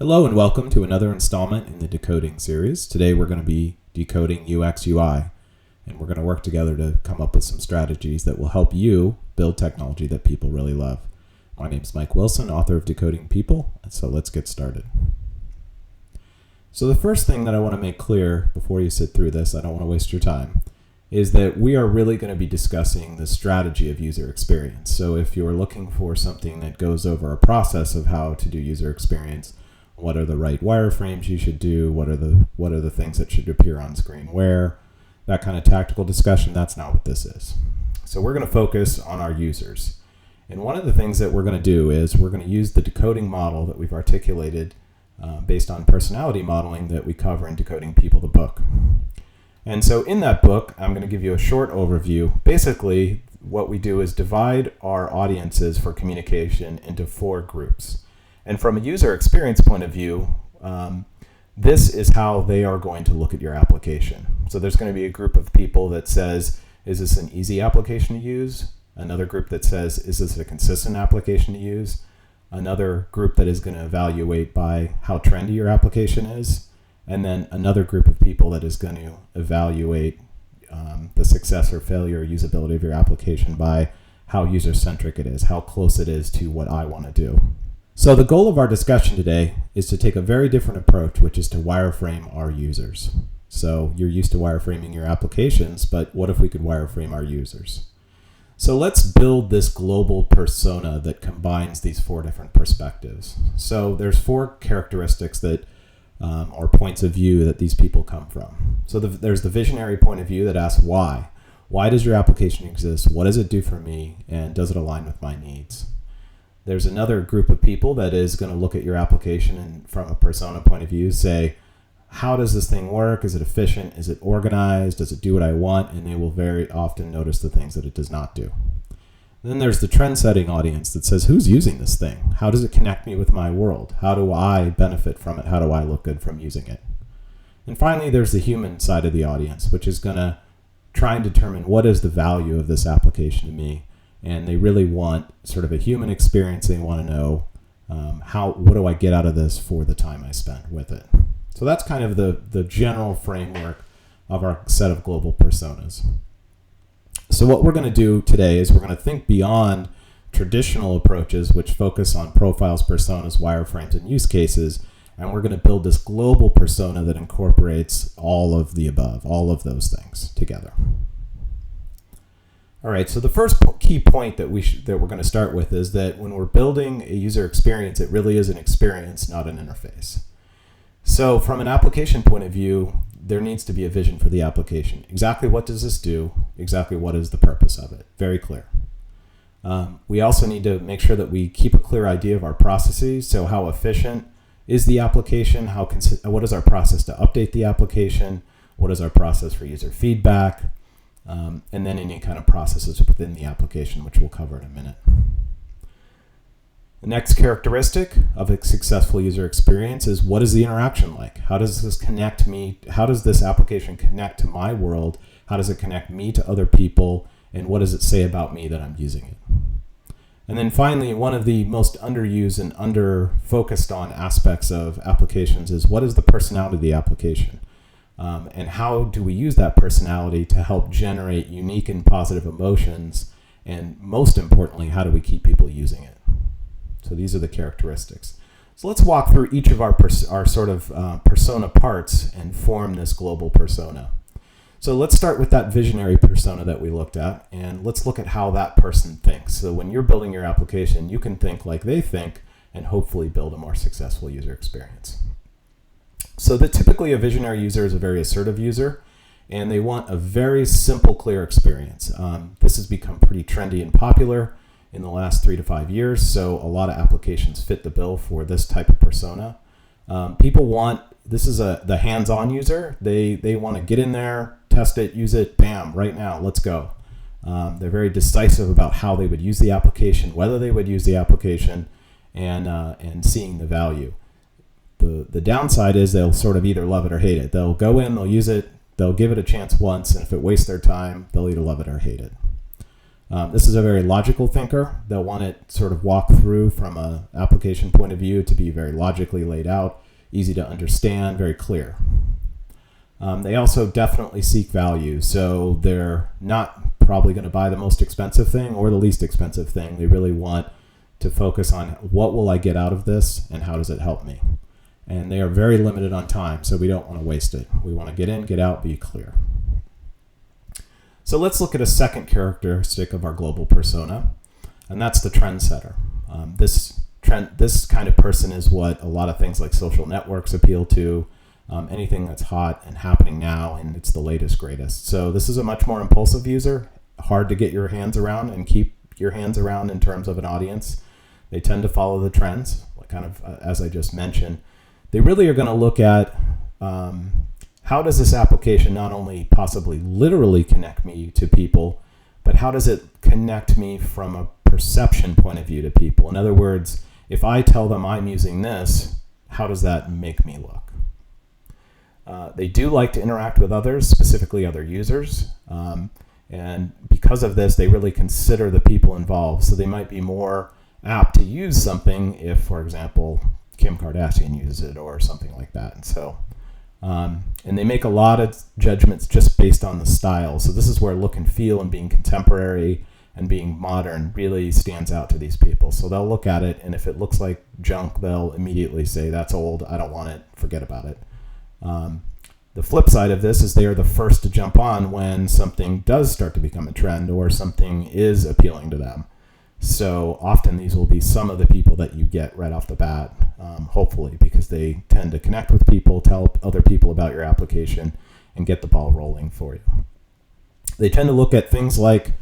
Hello and welcome to another installment in the Decoding series. Today we're going to be decoding UX UI, and we're going to work together to come up with some strategies that will help you build technology that people really love. My name is Mike Wilson, author of Decoding People, and so let's get started. So the first thing that I want to make clear before you sit through this, I don't want to waste your time, is that we are really going to be discussing the strategy of user experience. So if you're looking for something that goes over a process of how to do user experience, what are the right wireframes you should do? What are the things that should appear on screen where? That kind of tactical discussion, that's not what this is. So we're going to focus on our users. And one of the things that we're going to do is we're going to use the decoding model that we've articulated based on personality modeling that we cover in Decoding People, the book. And so in that book, I'm going to give you a short overview. Basically, what we do is divide our audiences for communication into 4 groups. And from a user experience point of view, this is how they are going to look at your application. So there's going to be a group of people that says, is this an easy application to use? Another group that says, is this a consistent application to use? Another group that is going to evaluate by how trendy your application is. And then another group of people that is going to evaluate the success or failure or usability of your application by how user-centric it is, how close it is to what I want to do. So the goal of our discussion today is to take a very different approach, which is to wireframe our users. So you're used to wireframing your applications, but what if we could wireframe our users? So let's build this global persona that combines these 4 different perspectives. So there's 4 characteristics that or points of view that these people come from. So there's the visionary point of view that asks why. Why does your application exist? What does it do for me? And does it align with my needs? There's another group of people that is going to look at your application and from a persona point of view say, how does this thing work? Is it efficient? Is it organized? Does it do what I want? And they will very often notice the things that it does not do. Then there's the trend-setting audience that says, who's using this thing? How does it connect me with my world? How do I benefit from it? How do I look good from using it? And finally, there's the human side of the audience, which is going to try and determine what is the value of this application to me. And they really want sort of a human experience. They want to know what do I get out of this for the time I spent with it. So that's kind of the general framework of our set of global personas. So what we're going to do today is we're going to think beyond traditional approaches which focus on profiles, personas, wireframes, and use cases, and we're going to build this global persona that incorporates all of the above, all of those things together. All right, so the first key point that we're going to start with is that when we're building a user experience, it really is an experience, not an interface. So from an application point of view, there needs to be a vision for the application. Exactly what does this do? Exactly what is the purpose of it? Very clear. We also need to make sure that we keep a clear idea of our processes. So how efficient is the application? What is our process to update the application? What is our process for user feedback? And then any kind of processes within the application, which we'll cover in a minute. The next characteristic of a successful user experience is, what is the interaction like? How does this connect me? How does this application connect to my world? How does it connect me to other people? And what does it say about me that I'm using it? And then finally, one of the most underused and under-focused on aspects of applications is, what is the personality of the application? And how do we use that personality to help generate unique and positive emotions? And most importantly, how do we keep people using it? So these are the characteristics. So let's walk through each of our sort of persona parts and form this global persona. So let's start with that visionary persona that we looked at, and let's look at how that person thinks. So when you're building your application, you can think like they think and hopefully build a more successful user experience. So typically a visionary user is a very assertive user, and they want a very simple, clear experience. This has become pretty trendy and popular in the last 3 to 5 years, so a lot of applications fit the bill for this type of persona. People want, this is the hands-on user. They want to get in there, test it, use it, bam, right now, let's go. They're very decisive about how they would use the application, whether they would use the application, and seeing the value. The downside is they'll sort of either love it or hate it. They'll go in, they'll use it, they'll give it a chance once, and if it wastes their time, they'll either love it or hate it. This is a very logical thinker. They'll want it sort of walk through from an application point of view to be very logically laid out, easy to understand, very clear. They also definitely seek value, so they're not probably going to buy the most expensive thing or the least expensive thing. They really want to focus on what will I get out of this and how does it help me. And they are very limited on time, so we don't want to waste it. We want to get in, get out, be clear. So let's look at a second characteristic of our global persona, and that's the trendsetter. This kind of person is what a lot of things like social networks appeal to, anything that's hot and happening now, and it's the latest, greatest. So this is a much more impulsive user, hard to get your hands around and keep your hands around in terms of an audience. They tend to follow the trends, kind of as I just mentioned. They really are going to look at how does this application not only possibly literally connect me to people, but how does it connect me from a perception point of view to people? In other words, if I tell them I'm using this, how does that make me look? They do like to interact with others, specifically other users. And because of this, they really consider the people involved. So they might be more apt to use something if, for example, Kim Kardashian uses it or something like that. And so, and they make a lot of judgments just based on the style. So this is where look and feel and being contemporary and being modern really stands out to these people. So they'll look at it, and if it looks like junk, they'll immediately say, that's old, I don't want it, forget about it. The flip side of this is they are the first to jump on when something does start to become a trend or something is appealing to them. So often these will be some of the people that you get right off the bat, hopefully, because they tend to connect with people, tell other people about your application, and get the ball rolling for you. They tend to look at things like,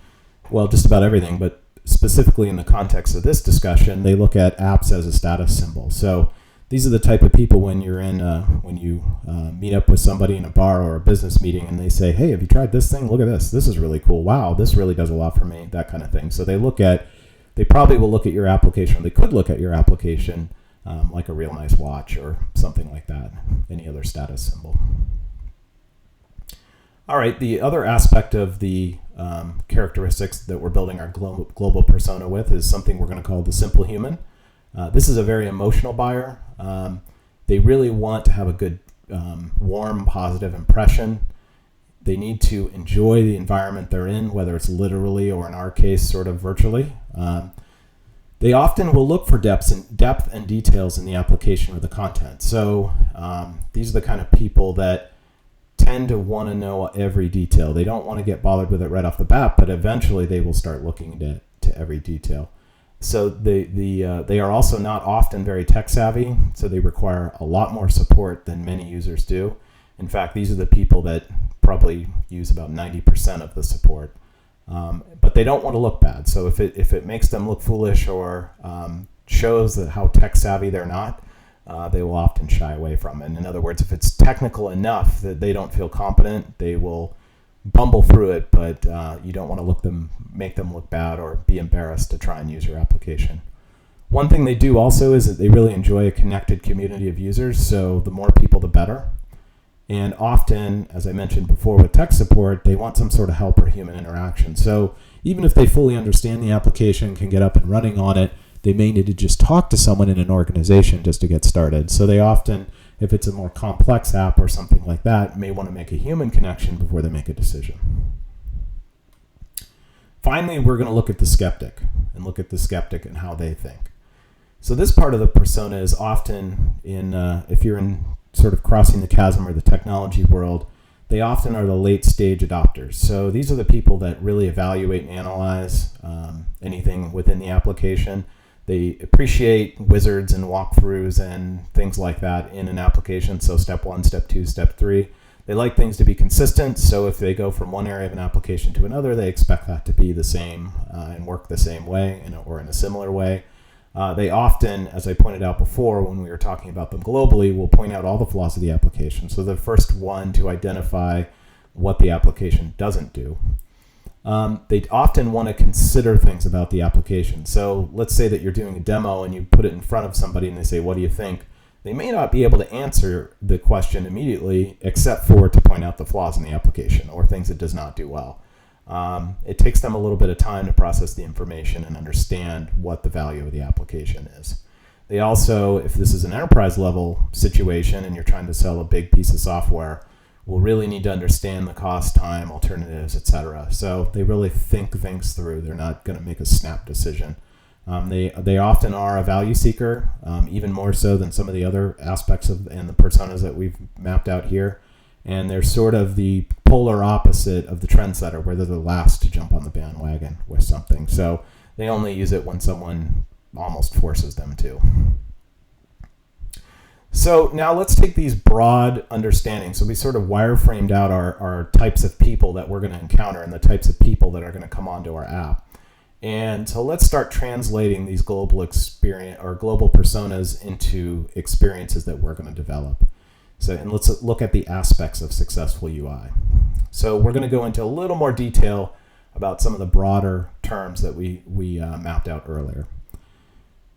well, just about everything, but specifically in the context of this discussion, they look at apps as a status symbol. So these are the type of people when you're in, when you meet up with somebody in a bar or a business meeting and they say, hey, have you tried this thing? Look at this. This is really cool. Wow, this really does a lot for me, that kind of thing. So they probably will look at your application, or they could look at your application like a real nice watch or something like that, any other status symbol. All right, the other aspect of the characteristics that we're building our global persona with is something we're going to call the simple human. This is a very emotional buyer. They really want to have a good, warm, positive impression. They need to enjoy the environment they're in, whether it's literally or in our case, sort of virtually. They often will look for depth and details in the application or the content. So these are the kind of people that tend to want to know every detail. They don't want to get bothered with it right off the bat, but eventually they will start looking into every detail. So they are also not often very tech savvy, so they require a lot more support than many users do. In fact, these are the people that probably use about 90% of the support. But they don't want to look bad. So if it makes them look foolish or shows that how tech savvy they're not, they will often shy away from it. In other words, if it's technical enough that they don't feel competent, they will bumble through it, but you don't want to make them look bad or be embarrassed to try and use your application. One thing they do also is that they really enjoy a connected community of users, so the more people, the better. And often, as I mentioned before with tech support, they want some sort of help or human interaction. So even if they fully understand the application, can get up and running on it, they may need to just talk to someone in an organization just to get started. So they often, if it's a more complex app or something like that, may want to make a human connection before they make a decision. Finally, we're going to look at the skeptic and look at the skeptic and how they think. So this part of the persona is often if you're in sort of crossing the chasm or the technology world, they often are the late stage adopters. So these are the people that really evaluate and analyze anything within the application. They appreciate wizards and walkthroughs and things like that in an application. So step 1, step 2, step 3. They like things to be consistent. So if they go from one area of an application to another, they expect that to be the same and work the same way or in a similar way. They often, as I pointed out before when we were talking about them globally, will point out all the flaws of the application. So the first one to identify what the application doesn't do. They often want to consider things about the application. So let's say that you're doing a demo and you put it in front of somebody and they say, what do you think? They may not be able to answer the question immediately, except for to point out the flaws in the application or things it does not do well. it takes them a little bit of time to process the information and understand what the value of the application is. They also, if this is an enterprise level situation and you're trying to sell a big piece of software, will really need to understand the cost, time, alternatives, etc. So they really think things through. They're not going to make a snap decision. They often are a value seeker, even more so than some of the other aspects of and the personas that we've mapped out here. And they're sort of the polar opposite of the trendsetter, where they're the last to jump on the bandwagon with something. So they only use it when someone almost forces them to. So now let's take these broad understandings. So we sort of wireframed out our types of people that we're going to encounter and the types of people that are going to come onto our app. And so let's start translating these global experience or global personas into experiences that we're going to develop. So, and let's look at the aspects of successful UI. So we're going to go into a little more detail about some of the broader terms that we mapped out earlier.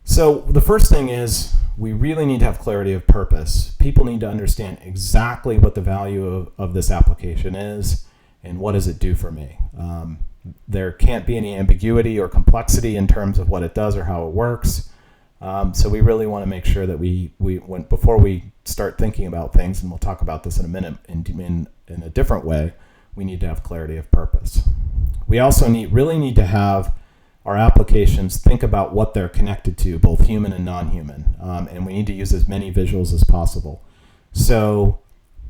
So the first thing is we really need to have clarity of purpose. People need to understand exactly what the value of this application is and what does it do for me. There can't be any ambiguity or complexity in terms of what it does or how it works. So we really want to make sure that before we start thinking about things, and we'll talk about this in a minute in a different way, we need to have clarity of purpose. We also really need to have our applications think about what they're connected to, both human and non-human, and we need to use as many visuals as possible. So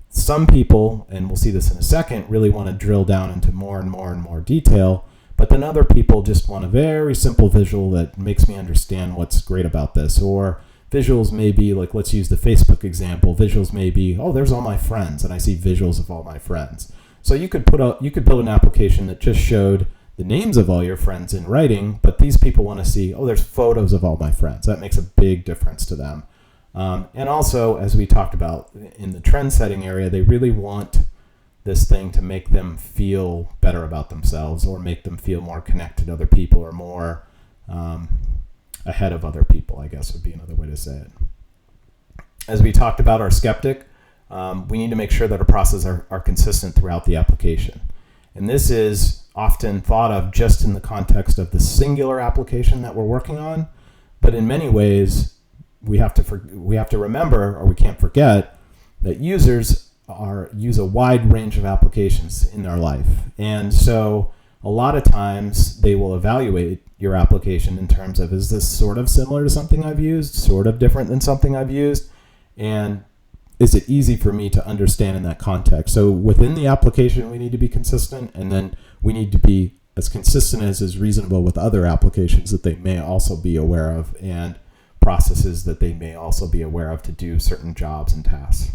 some people, and we'll see this in a second, really want to drill down into more and more and more detail, but then other people just want a very simple visual that makes me understand what's great about this. Or visuals may be, like, let's use the Facebook example, visuals may be, oh, there's all my friends, and I see visuals of all my friends. So you could build an application that just showed the names of all your friends in writing, but these people want to see, oh, there's photos of all my friends. That makes a big difference to them. And also, as we talked about in the trend setting area, they really want this thing to make them feel better about themselves or make them feel more connected to other people or more ahead of other people, I guess would be another way to say it. As we talked about our Skeptic, we need to make sure that our processes are consistent throughout the application. And this is often thought of just in the context of the singular application that we're working on, but in many ways we have to remember, or we can't forget, that users use a wide range of applications in their life. And so a lot of times they will evaluate your application in terms of, is this sort of similar to something I've used, sort of different than something I've used, and is it easy for me to understand in that context? So within the application, we need to be consistent, and then we need to be as consistent as is reasonable with other applications that they may also be aware of and processes that they may also be aware of to do certain jobs and tasks.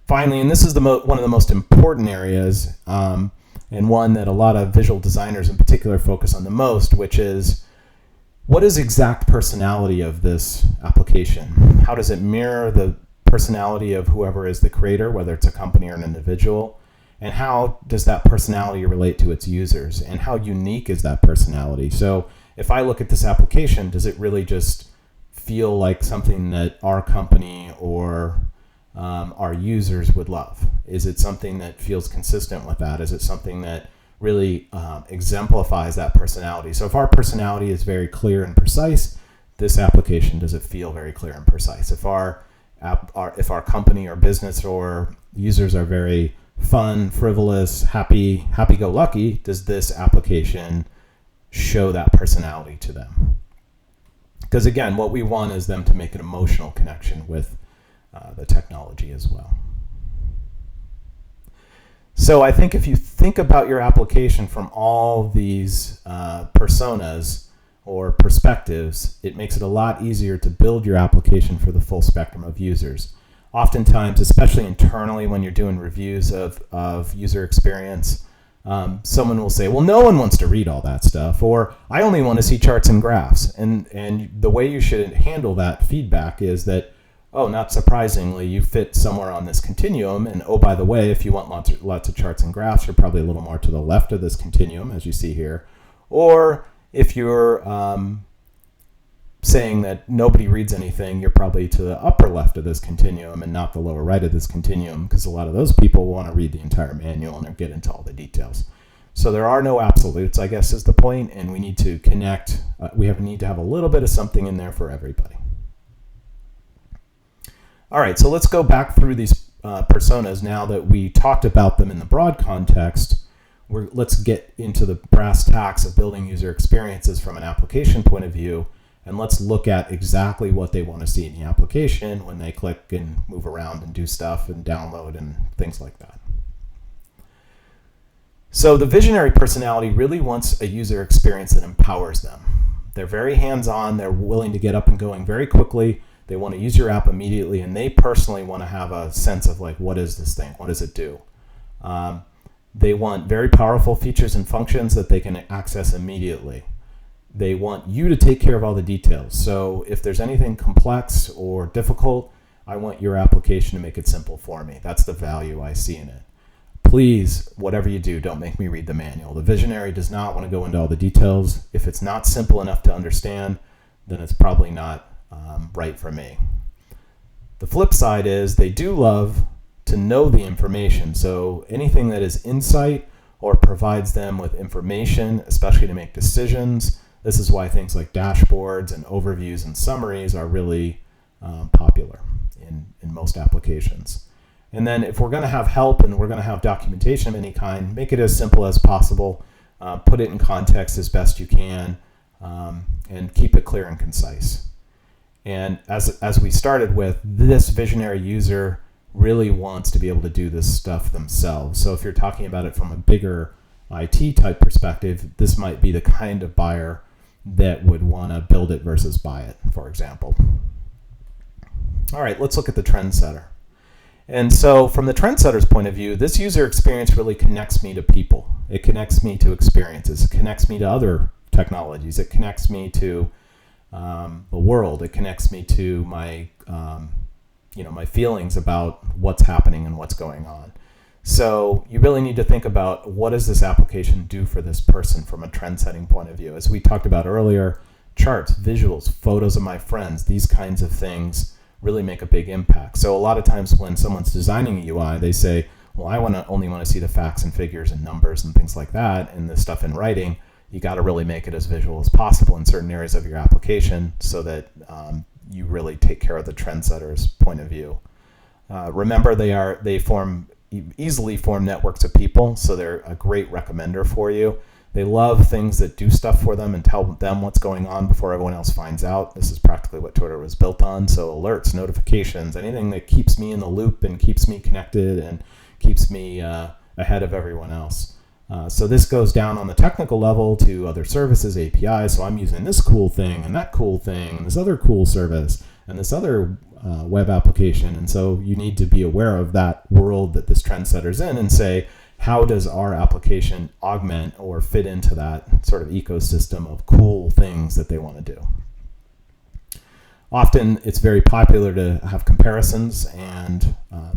Finally, and this is one of the most important areas, and one that a lot of visual designers in particular focus on the most, which is, what is exact personality of this application? How does it mirror the personality of whoever is the creator, whether it's a company or an individual? And how does that personality relate to its users? And how unique is that personality? So if I look at this application, does it really just feel like something that our company or our users would love? Is it something that feels consistent with that? Is it something that really exemplifies that personality? So if our personality is very clear and precise, this application, does it feel very clear and precise? If our company or business or users are very fun, frivolous, happy-go-lucky, does this application show that personality to them? Because again, what we want is them to make an emotional connection with the technology as well. So I think if you think about your application from all these personas or perspectives, it makes it a lot easier to build your application for the full spectrum of users. Oftentimes, especially internally when you're doing reviews of user experience, someone will say, well, no one wants to read all that stuff, or I only want to see charts and graphs. And the way you should handle that feedback is that, oh, not surprisingly, you fit somewhere on this continuum. And oh, by the way, if you want lots of charts and graphs, you're probably a little more to the left of this continuum, as you see here. Or if you're saying that nobody reads anything, you're probably to the upper left of this continuum and not the lower right of this continuum, because a lot of those people want to read the entire manual and get into all the details. So there are no absolutes, I guess, is the point, and we need to connect. Need to have a little bit of something in there for everybody. All right, so let's go back through these personas now that we talked about them in the broad context. Let's get into the brass tacks of building user experiences from an application point of view, and let's look at exactly what they want to see in the application when they click and move around and do stuff and download and things like that. So the visionary personality really wants a user experience that empowers them. They're very hands-on, they're willing to get up and going very quickly, they want to use your app immediately, and they personally want to have a sense of like, what is this thing? What does it do? They want very powerful features and functions that they can access immediately. They want you to take care of all the details. So if there's anything complex or difficult, I want your application to make it simple for me. That's the value I see in it. Please, whatever you do, don't make me read the manual. The visionary does not want to go into all the details. If it's not simple enough to understand, then it's probably not right for me. The flip side is they do love to know the information. So anything that is insight or provides them with information, especially to make decisions. This is why things like dashboards and overviews and summaries are really popular in most applications. And then if we're going to have help and we're going to have documentation of any kind, make it as simple as possible. Put it in context as best you can, and keep it clear and concise. And as we started with, this visionary user really wants to be able to do this stuff themselves. So if you're talking about it from a bigger IT type perspective, this might be the kind of buyer that would want to build it versus buy it, for example. All right, let's look at the trendsetter. And so from the trendsetter's point of view, this user experience really connects me to people. It connects me to experiences. It connects me to other technologies. It connects me to the world. It connects me to my my feelings about what's happening and what's going on. So you really need to think about, what does this application do for this person from a trend setting point of view? As we talked about earlier, charts, visuals, photos of my friends, these kinds of things really make a big impact. So a lot of times when someone's designing a UI, they say, well, I only want to see the facts and figures and numbers and things like that, and the stuff in writing. You got to really make it as visual as possible in certain areas of your application so that you really take care of the trendsetter's point of view. Remember, they easily form networks of people, so they're a great recommender for you. They love things that do stuff for them and tell them what's going on before everyone else finds out. This is practically what Twitter was built on. So alerts, notifications, anything that keeps me in the loop and keeps me connected and keeps me ahead of everyone else. So this goes down on the technical level to other services, APIs. So I'm using this cool thing and that cool thing and this other cool service and this other web application. And so you need to be aware of that world that this trendsetter's in and say, how does our application augment or fit into that sort of ecosystem of cool things that they want to do? Often it's very popular to have comparisons and,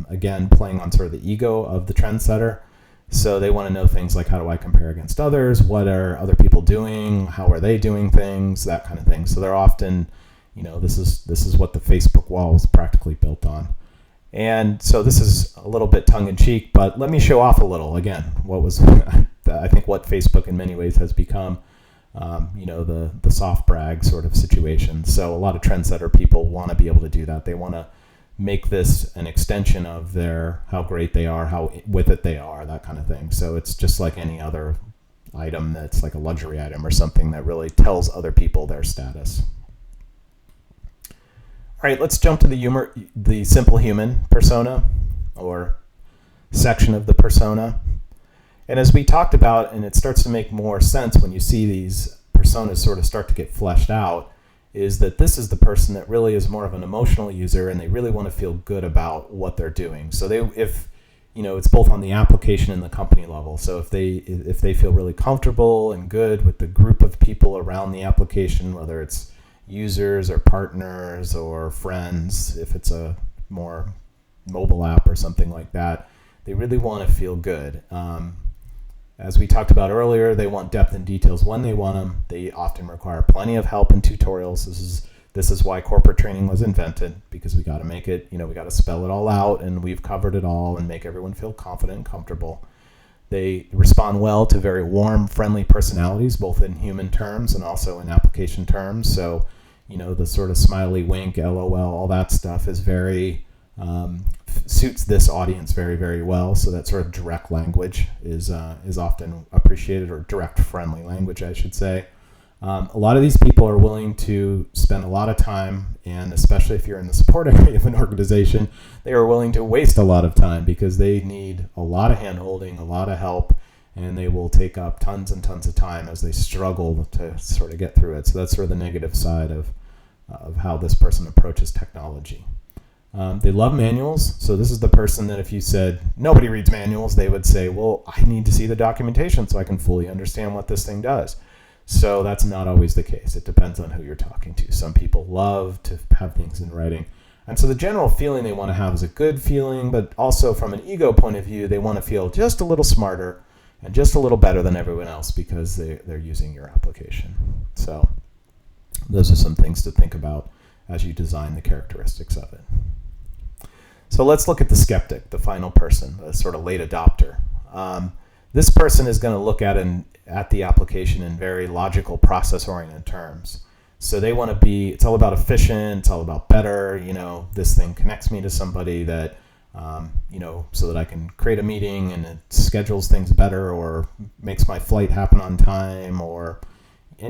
again, playing on sort of the ego of the trendsetter. So they want to know things like, how do I compare against others? What are other people doing? How are they doing things? That kind of thing. So they're often, this is what the Facebook wall is practically built on. And so this is a little bit tongue-in-cheek, but let me show off a little. Again, I think what Facebook in many ways has become, the soft brag sort of situation. So a lot of trendsetter people want to be able to do that. They want to make this an extension of how great they are, how with it they are, that kind of thing. So it's just like any other item that's like a luxury item or something that really tells other people their status. All right, let's jump to the simple human persona or section of the persona. And as we talked about, and it starts to make more sense when you see these personas sort of start to get fleshed out, is that this is the person that really is more of an emotional user and they really want to feel good about what they're doing. So it's both on the application and the company level. So if they feel really comfortable and good with the group of people around the application, whether it's users or partners or friends, if it's a more mobile app or something like that, they really want to feel good. As we talked about earlier, they want depth and details when they want them. They often require plenty of help and tutorials. This is This is why corporate training was invented, because we got to make it, we got to spell it all out, and we've covered it all and make everyone feel confident and comfortable. They respond well to very warm, friendly personalities, both in human terms and also in application terms. So, the sort of smiley wink, LOL, all that stuff is very, suits this audience very, very well. So that sort of direct language is often appreciated, or direct friendly language, I should say. A lot of these people are willing to spend a lot of time, and especially if you're in the support area of an organization, they are willing to waste a lot of time because they need a lot of hand-holding, a lot of help, and they will take up tons and tons of time as they struggle to sort of get through it. So that's sort of the negative side of how this person approaches technology. They love manuals. So this is the person that if you said, nobody reads manuals, they would say, well, I need to see the documentation so I can fully understand what this thing does. So that's not always the case. It depends on who you're talking to. Some people love to have things in writing. And so the general feeling they want to have is a good feeling, but also from an ego point of view, they want to feel just a little smarter and just a little better than everyone else because they're using your application. So those are some things to think about as you design the characteristics of it. So let's look at the skeptic, the final person, the sort of late adopter. This person is going to look at the application in very logical, process-oriented terms. So they want to be, it's all about efficient, it's all about better, this thing connects me to somebody that, so that I can create a meeting and it schedules things better or makes my flight happen on time, or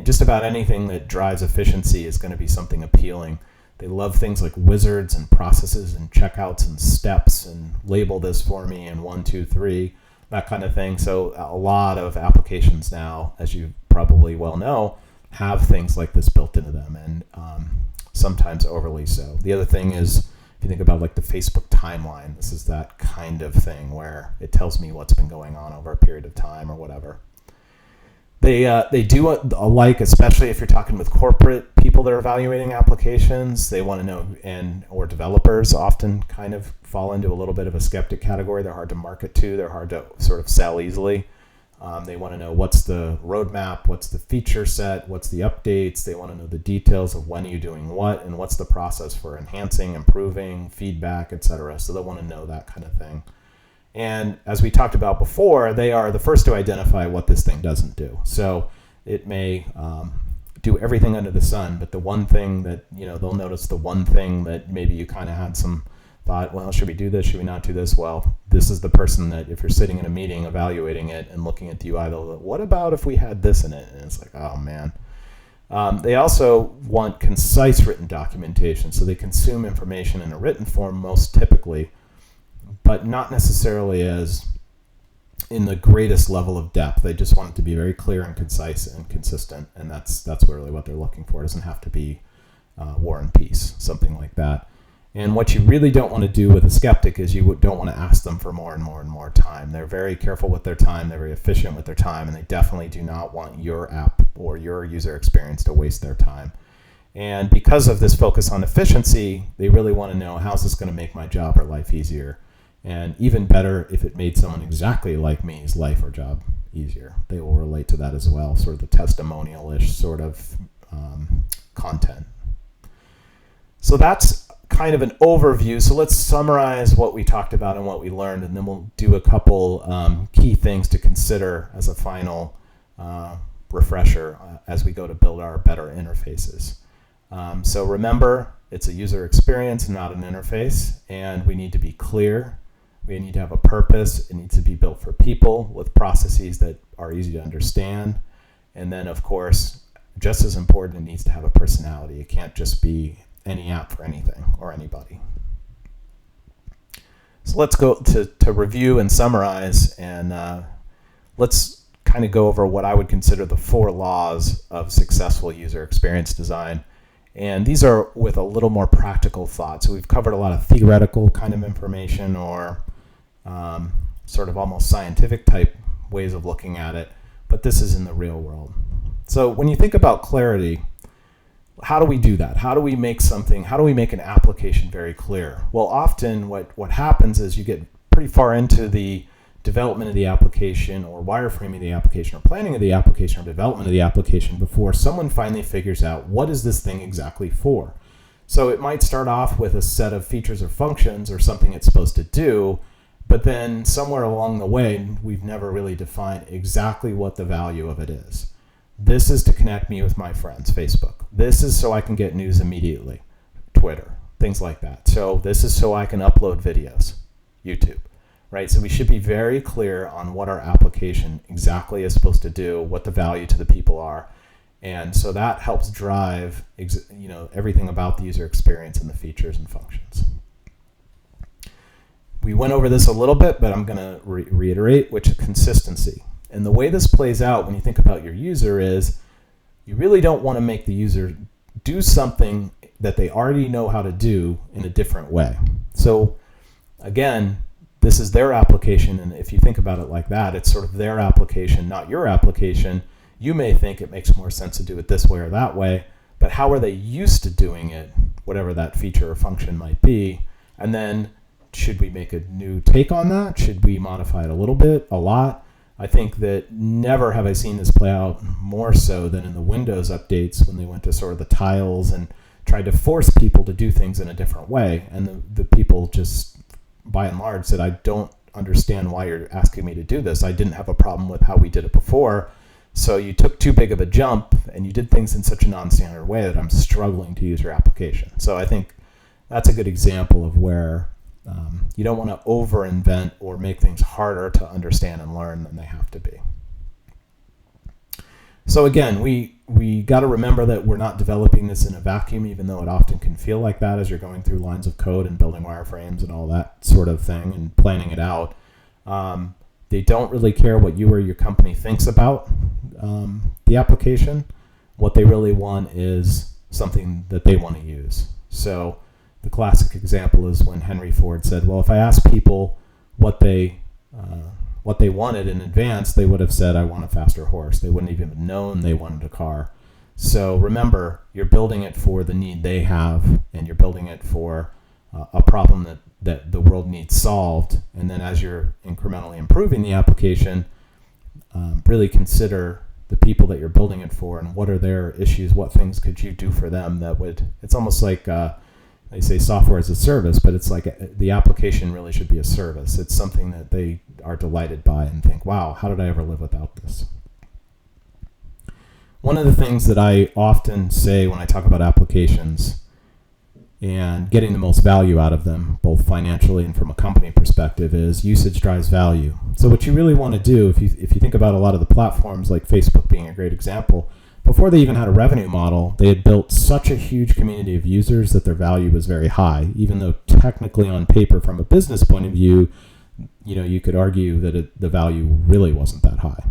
just about anything that drives efficiency is going to be something appealing. They love things like wizards and processes and checkouts and steps and label this for me in 1, 2, 3. That kind of thing. So a lot of applications now, as you probably well know, have things like this built into them, and sometimes overly so. The other thing is, if you think about like the Facebook timeline, this is that kind of thing where it tells me what's been going on over a period of time or whatever. They do alike, especially if you're talking with corporate people that are evaluating applications. They want to know, or developers often kind of fall into a little bit of a skeptic category. They're hard to market to. They're hard to sort of sell easily. They want to know what's the roadmap, what's the feature set, what's the updates. They want to know the details of when are you doing what, and what's the process for enhancing, improving, feedback, etc. So they want to know that kind of thing. And as we talked about before, they are the first to identify what this thing doesn't do. So it may do everything under the sun, but the one thing that, they'll notice the one thing that maybe you kind of had some thought, well, should we do this? Should we not do this? Well, this is the person that if you're sitting in a meeting evaluating it and looking at the UI, they'll go, what about if we had this in it? And it's like, oh, man. They also want concise written documentation. So they consume information in a written form most typically, but not necessarily as in the greatest level of depth. They just want it to be very clear and concise and consistent, and that's really what they're looking for. It doesn't have to be War and Peace, something like that. And what you really don't want to do with a skeptic is you don't want to ask them for more and more and more time. They're very careful with their time, they're very efficient with their time, and they definitely do not want your app or your user experience to waste their time. And because of this focus on efficiency, they really want to know, how's this going to make my job or life easier? And even better, if it made someone exactly like me's life or job easier. They will relate to that as well, sort of the testimonial-ish sort of content. So that's kind of an overview. So let's summarize what we talked about and what we learned, and then we'll do a couple key things to consider as a final refresher as we go to build our better interfaces. So remember, it's a user experience, not an interface, and we need to be clear. We need to have a purpose. It needs to be built for people with processes that are easy to understand. And then, of course, just as important, it needs to have a personality. It can't just be any app for anything or anybody. So let's go to review and summarize, and let's kind of go over what I would consider the 4 laws of successful user experience design. And these are with a little more practical thought. So we've covered a lot of theoretical kind of information, or sort of almost scientific type ways of looking at it, but this is in the real world. So when you think about clarity, how do we do that? How do we make an application very clear? Well, often what happens is you get pretty far into the development of the application or wireframing the application or planning of the application or development of the application before someone finally figures out what is this thing exactly for. So it might start off with a set of features or functions or something it's supposed to do, but then somewhere along the way, we've never really defined exactly what the value of it is. This is to connect me with my friends, Facebook. This is so I can get news immediately, Twitter, things like that. So this is so I can upload videos, YouTube, right? So we should be very clear on what our application exactly is supposed to do, what the value to the people are. And so that helps drive everything about the user experience and the features and functions. We went over this a little bit, but I'm going to reiterate, which is consistency. And the way this plays out when you think about your user is you really don't want to make the user do something that they already know how to do in a different way. So again, this is their application, and if you think about it like that, it's sort of their application, not your application. You may think it makes more sense to do it this way or that way, but how are they used to doing it, whatever that feature or function might be? And then should we make a new take on that? Should we modify it a little bit, a lot? I think that never have I seen this play out more so than in the Windows updates when they went to sort of the tiles and tried to force people to do things in a different way. And the people just, by and large, said, I don't understand why you're asking me to do this. I didn't have a problem with how we did it before. So you took too big of a jump and you did things in such a non-standard way that I'm struggling to use your application. So I think that's a good example of where you don't want to over-invent or make things harder to understand and learn than they have to be. So again, we got to remember that we're not developing this in a vacuum, even though it often can feel like that as you're going through lines of code and building wireframes and all that sort of thing and planning it out. They don't really care what you or your company thinks about the application. What they really want is something that they want to use. So the classic example is when Henry Ford said, well, if I asked people what they wanted in advance, they would have said, I want a faster horse. They wouldn't even have known they wanted a car. So remember, you're building it for the need they have, and you're building it for a problem that the world needs solved. And then as you're incrementally improving the application, really consider the people that you're building it for and what are their issues, what things could you do for them that would, it's almost like they say software as a service, but it's like the application really should be a service. It's something that they are delighted by and think, wow, how did I ever live without this? One of the things that I often say when I talk about applications and getting the most value out of them, both financially and from a company perspective, is usage drives value. So what you really want to do, if you think about a lot of the platforms, like Facebook being a great example, before they even had a revenue model, they had built such a huge community of users that their value was very high, even though technically on paper, from a business point of view, you could argue that the value really wasn't that high.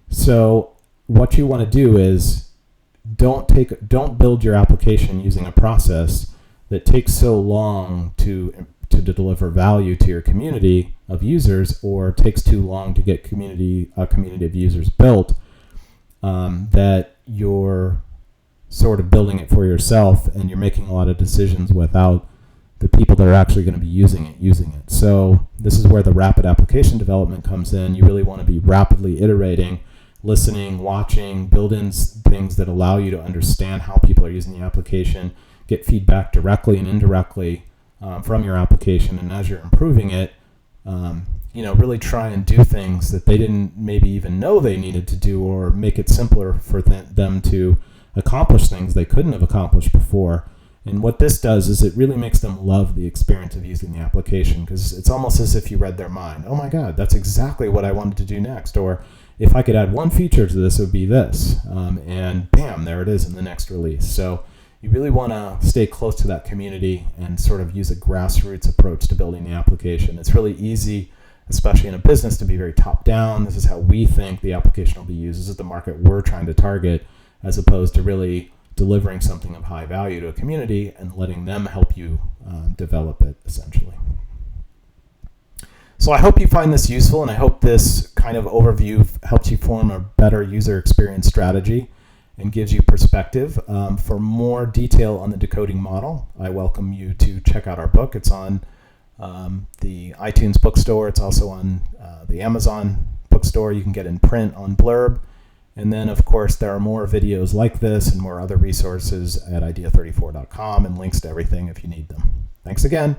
So what you want to do is don't build your application using a process that takes so long to deliver value to your community of users, or takes too long to get a community of users built, that you're sort of building it for yourself and you're making a lot of decisions without the people that are actually going to be using it. So this is where the rapid application development comes in. You really want to be rapidly iterating, listening, watching, build in things that allow you to understand how people are using the application, get feedback directly and indirectly from your application, and as you're improving it, really try and do things that they didn't maybe even know they needed to do, or make it simpler for them to accomplish things they couldn't have accomplished before. And what this does is it really makes them love the experience of using the application, because it's almost as if you read their mind. Oh my God, that's exactly what I wanted to do next. Or if I could add one feature to this, it would be this. And bam, there it is in the next release. So you really want to stay close to that community and sort of use a grassroots approach to building the application. It's really easy, especially in a business, to be very top-down. This is how we think the application will be used. This is the market we're trying to target, as opposed to really delivering something of high value to a community and letting them help you develop it, essentially. So I hope you find this useful, and I hope this kind of overview helps you form a better user experience strategy and gives you perspective. For more detail on the decoding model, I welcome you to check out our book. It's on the iTunes bookstore. It's also on the Amazon bookstore. You can get it in print on Blurb. And then, of course, there are more videos like this and more other resources at idea34.com and links to everything if you need them. Thanks again.